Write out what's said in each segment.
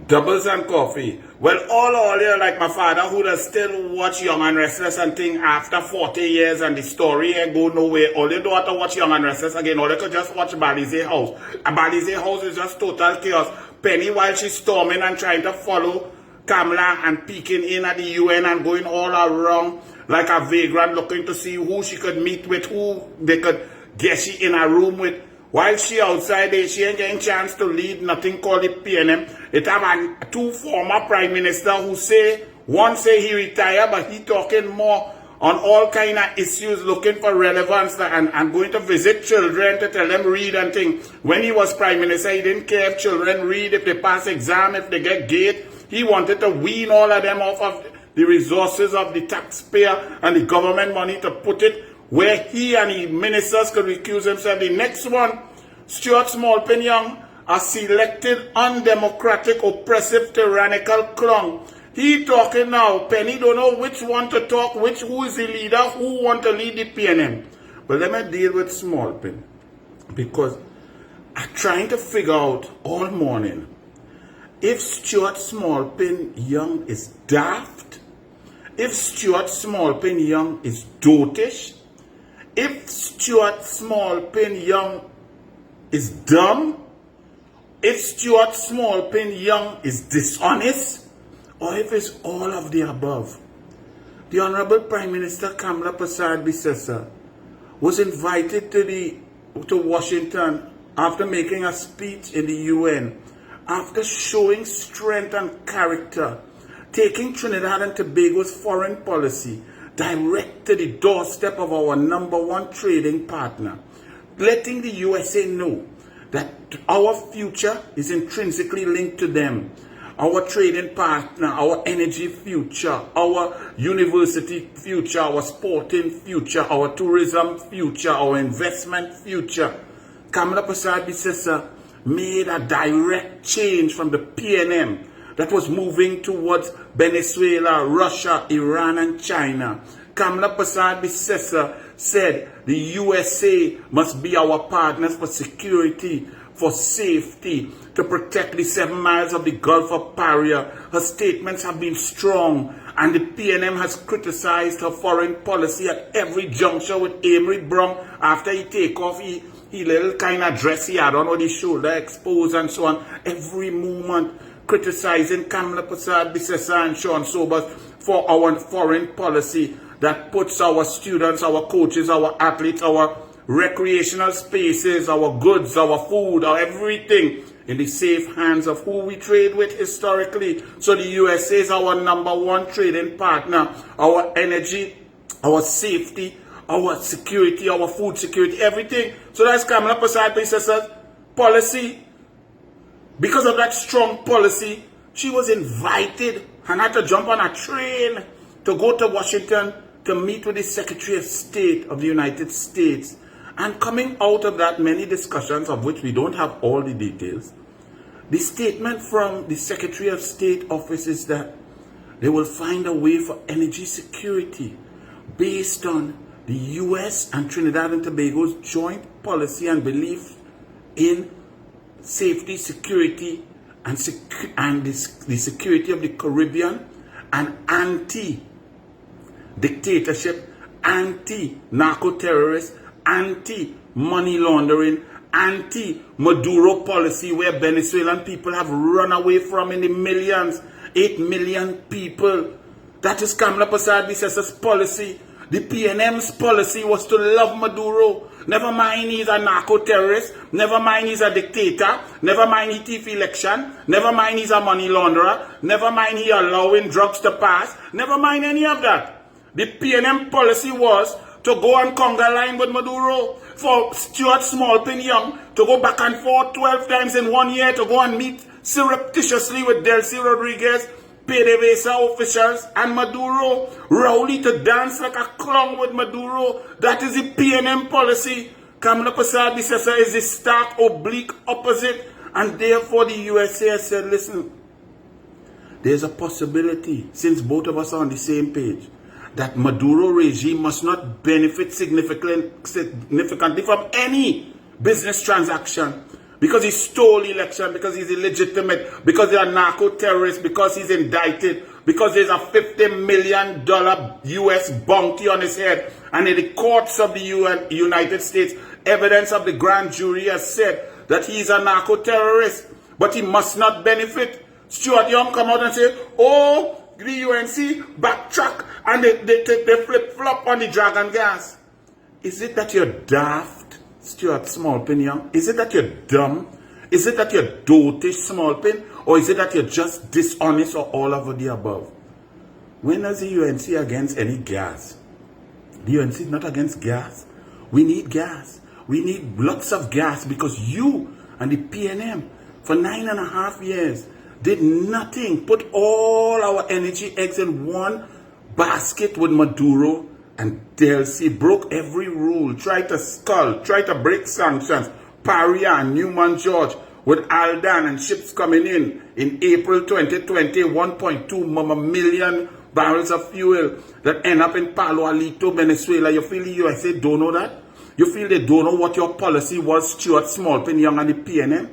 Doubles and coffee. Well, all here, like my father, who does still watch Young and Restless and thing after 40 years, and the story ain't go nowhere. All they don't have to watch Young and Restless again. All they could just watch Balize House. And Balize House is just total chaos. Penny, while she's storming and trying to follow Kamla and peeking in at the UN and going all around like a vagrant, looking to see who she could meet with, who they could get she in a room with. While she outside there, she ain't getting chance to lead nothing called the PNM. It have two former prime minister who say, one say he retired, but he talking more on all kind of issues, looking for relevance and going to visit children to tell them read and things. When he was prime minister, he didn't care if children read, if they pass exam, if they get gate. He wanted to wean all of them off of the resources of the taxpayer and the government money to put it where he and the ministers could recuse themselves. The next one, Stuart Smallpin Young, a selected, undemocratic, oppressive, tyrannical clown. He talking now. Penny don't know which one to talk, who is the leader, who want to lead the PNM. But let me deal with Smallpin, because I'm trying to figure out all morning if Stuart Smallpin Young is daft, if Stuart Smallpin Young is dotish, if Stuart Smallpin Young is dumb, if Stuart Smallpin Young is dishonest, or if it's all of the above. The Honorable Prime Minister Kamla Bisesa was invited to Washington after making a speech in the UN, after showing strength and character, taking Trinidad and Tobago's foreign policy direct to the doorstep of our #1 trading partner, letting the USA know that our future is intrinsically linked to them. Our trading partner, our energy future, our university future, our sporting future, our tourism future, our investment future. Kamla Bisesa made a direct change from the PNM that was moving towards Venezuela, Russia, Iran, and China. Kamla Bisesa said the USA must be our partners for security, for safety, to protect the 7 miles of the Gulf of Paria. Her statements have been strong, and the PNM has criticized her foreign policy at every juncture with Amory Brown after he take off he little kind of dress he had on with his shoulder exposed and so on. Every moment criticizing Kamla Bisesa and Sean Sobers for our foreign policy that puts our students, our coaches, our athletes, our recreational spaces, our goods, our food, our everything in the safe hands of who we trade with historically. So the USA is our #1 trading partner. Our energy, our safety, our security, our food security, everything. So that's Kamla Bisesa's policy. Because of that strong policy, she was invited and had to jump on a train to go to Washington to meet with the Secretary of State of the United States. And coming out of that, many discussions of which we don't have all the details, the statement from the Secretary of State office is that they will find a way for energy security based on the US and Trinidad and Tobago's joint policy and belief in safety, security, and the security of the Caribbean, and anti-dictatorship, anti-narco-terrorist, anti-money laundering, anti-Maduro policy where Venezuelan people have run away from in the millions, 8 million people. That is Kamla Bisesa's policy. The PNM's policy was to love Maduro. Never mind he's a narco-terrorist. Never mind he's a dictator. Never mind he thief election. Never mind he's a money launderer. Never mind he allowing drugs to pass. Never mind any of that. The PNM policy was to go on conga line with Maduro, for Stuart Smallpin Young to go back and forth 12 times in 1 year to go and meet surreptitiously with Delcy Rodriguez, PDVSA officials, and Maduro. Rowley to dance like a clown with Maduro. That is the PNM policy. Kamla Bisesa is the stark oblique opposite, and therefore the USA has said, listen, there's a possibility, since both of us are on the same page, that Maduro regime must not benefit significantly from any business transaction, because he stole election, because he's illegitimate, because he's a narco-terrorist, because he's indicted, because there's a $50 million US bounty on his head. And in the courts of the United States, evidence of the grand jury has said that he's a narco-terrorist, but he must not benefit. Stuart Young come out and say, oh, the UNC backtrack, and they flip-flop on the dragon gas. Is it that you're daft, Stuart Smallpin Young? Is it that you're dumb? Is it that you're dotish, Smallpin? Or is it that you're just dishonest, or all of the above? When is the UNC against any gas? The UNC is not against gas. We need gas. We need lots of gas, because you and the PNM for 9.5 years did nothing. Put all our energy eggs in one basket with Maduro and DLC. Broke every rule. Tried to scull. Tried to break sanctions. Paria and Newman George with Aldan and ships coming in April 2020, 1.2 million barrels of fuel that end up in Palo Alito, Venezuela. You feel the USA don't know that? You feel they don't know what your policy was, Stuart Smallpin Young and the PNM?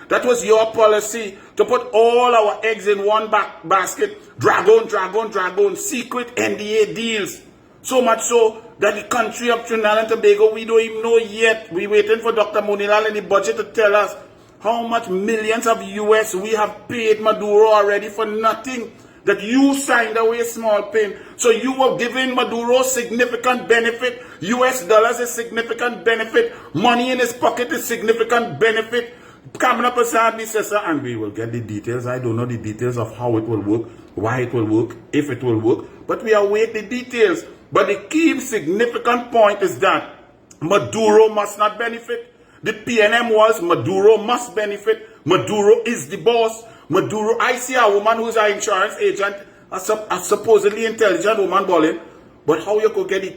That was your policy, to put all our eggs in one basket. Dragon, secret NDA deals. So much so that the country of Trinidad and Tobago, we don't even know yet. We're waiting for Dr. Munilal in the budget to tell us how much millions of US we have paid Maduro already for nothing. That you signed away, Smallpin. So you were giving Maduro significant benefit. US dollars is significant benefit. Money in his pocket is significant benefit. Kamla Prasad says, and we will get the details. I don't know the details of how it will work, why it will work, if it will work. But we await the details. But the key significant point is that Maduro must not benefit. The PNM was Maduro must benefit. Maduro is the boss. Maduro, I see a woman who's an insurance agent, a supposedly intelligent woman balling. But how you could get it?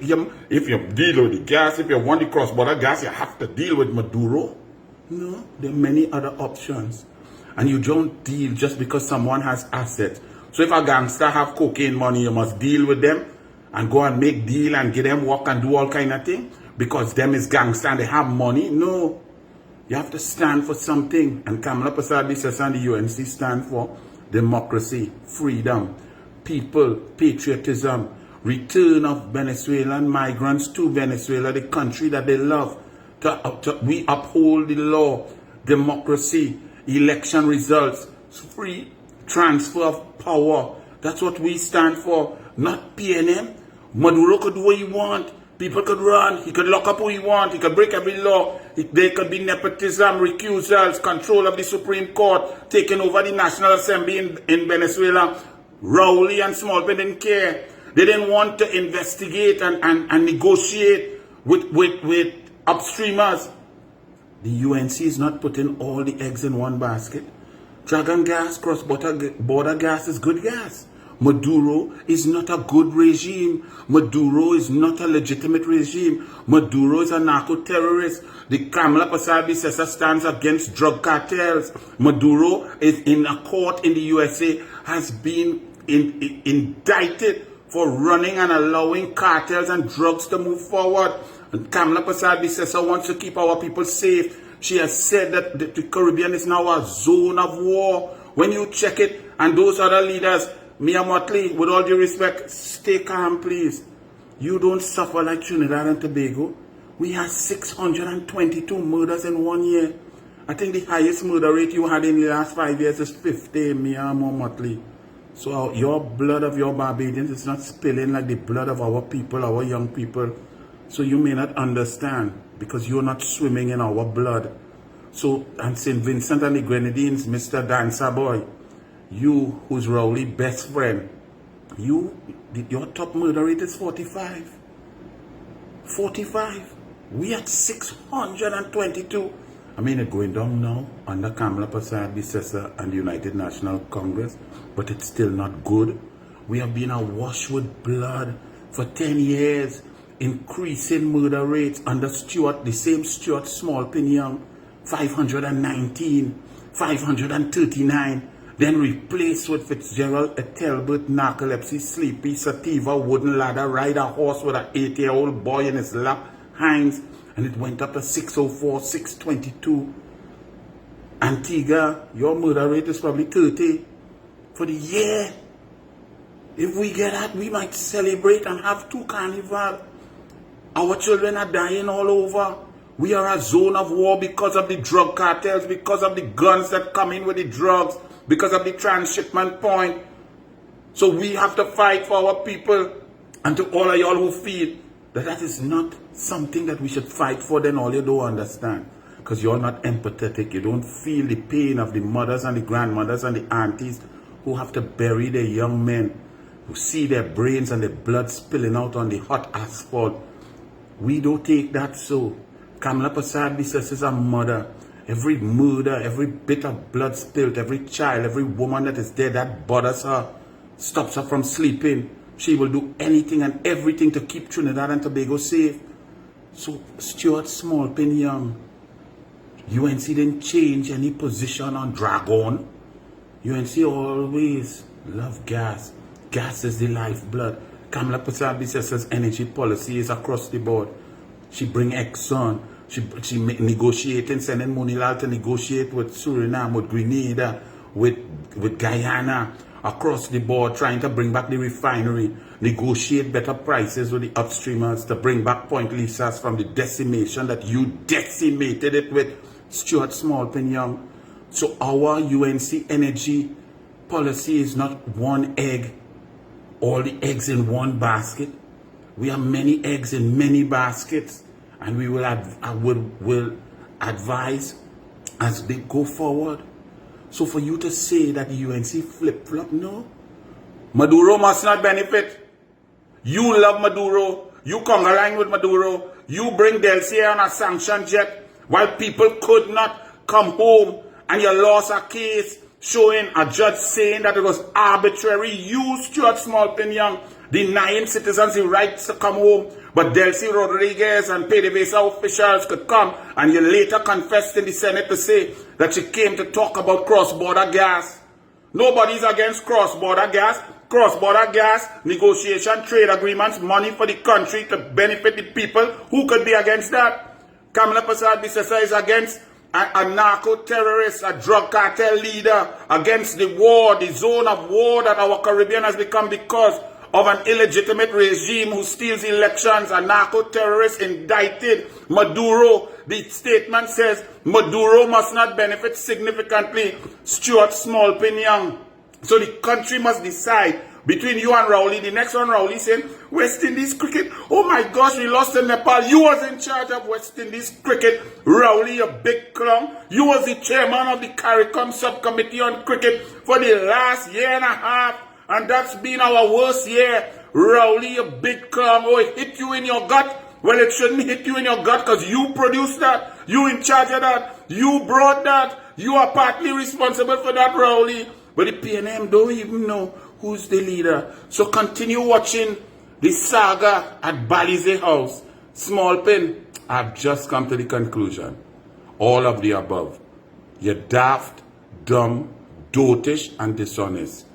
If you deal with the gas, if you want the cross-border gas, you have to deal with Maduro. No, there are many other options. And you don't deal just because someone has assets. So if a gangster have cocaine money, you must deal with them and go and make deal and get them work and do all kind of thing because them is gangster and they have money. No. You have to stand for something. And Kamla Prasad and the UNC stand for democracy, freedom, people, patriotism, return of Venezuelan migrants to Venezuela, the country that they love. We uphold the law, democracy, election results, free transfer of power. That's what we stand for, not PNM. Maduro could do what he want. People could run. He could lock up who he want. He could break every law. There could be nepotism, recusals, control of the Supreme Court, taking over the National Assembly in Venezuela. Rowley and Smallpin didn't care. They didn't want to investigate and negotiate with upstreamers. The UNC is not putting all the eggs in one basket. Dragon gas, cross-border gas is good gas. Maduro is not a good regime. Maduro is not a legitimate regime. Maduro is a narco-terrorist. The Kamla Prasad stands against drug cartels. Maduro is in a court in the USA, has been indicted for running and allowing cartels and drugs to move forward. And Kamla Prasad wants to keep our people safe. She has said that the Caribbean is now a zone of war. When you check it, and those other leaders, Mia Motley, with all due respect, stay calm, please. You don't suffer like Trinidad and Tobago. We had 622 murders in 1 year. I think the highest murder rate you had in the last 5 years is 50, Mia Motley. So your blood of your Barbadians is not spilling like the blood of our people, our young people. So you may not understand because you're not swimming in our blood. So, and St. Vincent and the Grenadines, Mr. Dancer Boy, you, who's Rowley's best friend, your top murder rate is 45. 45. We at 622. I mean, it's going down now under Kamla Prasad, and the United National Congress, but it's still not good. We have been awash with blood for 10 years, increasing murder rates under the same Stuart Smallpin Young, 519, 539. Then replaced with Fitzgerald, Ethelbert, narcolepsy, sleepy, sativa, wooden ladder, ride a horse with an 8-year-old boy in his lap, Hines, and it went up to 604, 622. Antigua, your murder rate is probably 30 for the year. If we get that, we might celebrate and have 2 carnival. Our children are dying all over. We are a zone of war because of the drug cartels, because of the guns that come in with the drugs, because of the transshipment point. So we have to fight for our people. And to all of y'all who feel that that is not something that we should fight for, then all you don't understand. Because you're not empathetic. You don't feel the pain of the mothers and the grandmothers and the aunties who have to bury their young men, who see their brains and their blood spilling out on the hot asphalt. We don't take that so. Kamla Prasad is a mother. Every murder, every bit of blood spilled, every child, every woman that is there that bothers her, stops her from sleeping. She will do anything and everything to keep Trinidad and Tobago safe. So Stuart Smallpin Young, UNC didn't change any position on Dragon. UNC always love gas. Gas is the lifeblood. Kamla Prasad says energy policy is across the board. She bring Exxon. She negotiating, sending Monilal to negotiate with Suriname, with Grenada, with Guyana, across the board, trying to bring back the refinery, negotiate better prices with the upstreamers to bring back Point Lisas from the decimation that you decimated it with, Stuart Smallpin Young. So our UNC energy policy is not one egg, all the eggs in one basket. We have many eggs in many baskets, and we will advise as they go forward. So for you to say that the UNC flip-flop, no. Maduro must not benefit. You love Maduro. You conga line with Maduro. You bring Delcia on a sanctioned jet while people could not come home, and you lost a case showing a judge saying that it was arbitrary. You, Stuart Smallpin Young, denying citizens the right to come home, but Delcy Rodriguez and PDVSA officials could come, and you later confessed in the Senate to say that she came to talk about cross-border gas. Nobody's against cross-border gas. Cross-border gas, negotiation, trade agreements, money for the country to benefit the people. Who could be against that? Kamla Prasad Bisesa is against a narco-terrorist, a drug cartel leader, against the war, the zone of war that our Caribbean has become because of an illegitimate regime who steals elections, a narco-terrorist indicted. Maduro, the statement says Maduro must not benefit significantly. Stuart Smallpin Young. So the country must decide between you and Rowley. The next one, Rowley saying, West Indies cricket. Oh my gosh, we lost to Nepal. You was in charge of West Indies cricket. Rowley, a big clown. You was the chairman of the CARICOM subcommittee on cricket for the last year and a half. And that's been our worst year. Rowley, a big clown. Oh, it hit you in your gut. Well, it shouldn't hit you in your gut because you produced that. You in charge of that. You brought that. You are partly responsible for that, Rowley. But the PNM don't even know who's the leader. So continue watching the saga at Balize House. Smallpin, I've just come to the conclusion. All of the above. You're daft, dumb, dotish, and dishonest.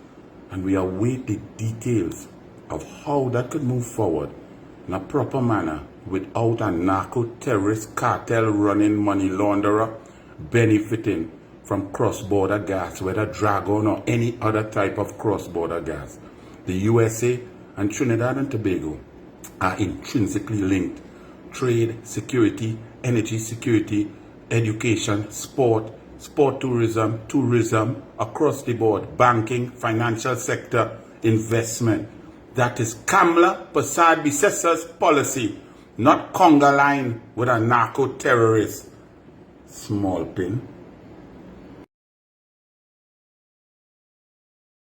And we await the details of how that could move forward in a proper manner without a narco-terrorist cartel running money launderer benefiting from cross-border gas, whether Dragon or any other type of cross-border gas. The USA and Trinidad and Tobago are intrinsically linked. Trade, security, energy security, education, sport tourism, across the board, banking, financial sector, investment. That is Kamla Prasad Bisesa's policy, not conga line with a narco-terrorist. Smallpin.